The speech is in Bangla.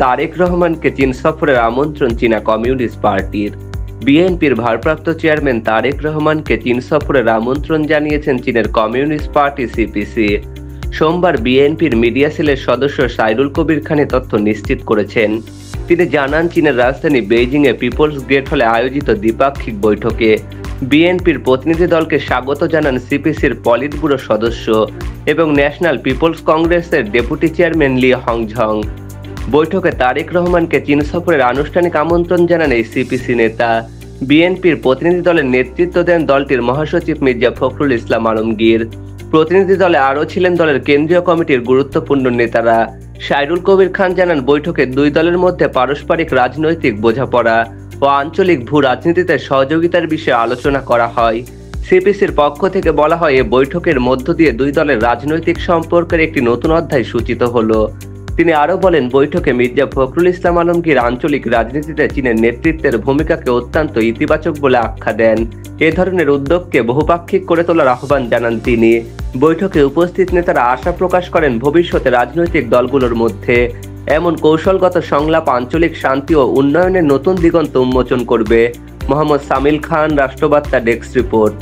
তারেক রহমানকে চীন সফরের আমন্ত্রণ চীনা কমিউনিস্ট পার্টির। বিএনপির ভারপ্রাপ্ত চেয়ারম্যান তারেক রহমানকে চীন সফরের আমন্ত্রণ জানিয়েছেন চীনের কমিউনিস্ট পার্টি সিপিসি। সোমবার বিএনপির মিডিয়া সেলের সদস্য সাইরুল কবির খান এ তথ্য নিশ্চিত করেছেন। তিনি জানান, চীনের রাজধানী বেইজিংয়ে পিপলস গেট হলে আয়োজিত দ্বিপাক্ষিক বৈঠকে বিএনপির প্রতিনিধি দলকে স্বাগত জানান সিপিসির পলিট ব্যুরো সদস্য এবং ন্যাশনাল পিপলস কংগ্রেসের ডেপুটি চেয়ারম্যান লি হংঝং। বৈঠকে তারেক রহমানকে চীন সফরের আনুষ্ঠানিক আমন্ত্রণ জানান এই সিপিসি নেতা। বিএনপির প্রতিনিধি দলের নেতৃত্ব দেন দলটির মহাসচিব মির্জা ফখরুল ইসলাম আলমগীর। প্রতিনিধি দলে আরও ছিলেন দলের কেন্দ্রীয় কমিটির গুরুত্বপূর্ণ নেতারা। সাইরুল কবির খান জানান, বৈঠকে দুই দলের মধ্যে পারস্পরিক রাজনৈতিক বোঝাপড়া ও আঞ্চলিক ভূ রাজনীতিতে সহযোগিতার বিষয়ে আলোচনা করা হয়। সিপিসির পক্ষ থেকে বলা হয়, এ বৈঠকের মধ্য দিয়ে দুই দলের রাজনৈতিক সম্পর্কের একটি নতুন অধ্যায় সূচিত হলো। তিনি আরও বলেন, বৈঠকে মির্জা ফখরুল ইসলাম আলমগীর আঞ্চলিক রাজনীতিতে চীনের নেতৃত্বের ভূমিকাকে অত্যন্ত ইতিবাচক বলে আখ্যা দেন। এ ধরনের উদ্যোগকে বহুপাক্ষিক করে তোলার আহ্বান জানান তিনি। বৈঠকে উপস্থিত নেতারা আশা প্রকাশ করেন, ভবিষ্যতে রাজনৈতিক দলগুলোর মধ্যে এমন কৌশলগত সংলাপ আঞ্চলিক শান্তি ও উন্নয়নের নতুন দিগন্ত উন্মোচন করবে। মোহাম্মদ সামিল খান, রাষ্ট্রবার্তা ডেস্ক রিপোর্ট।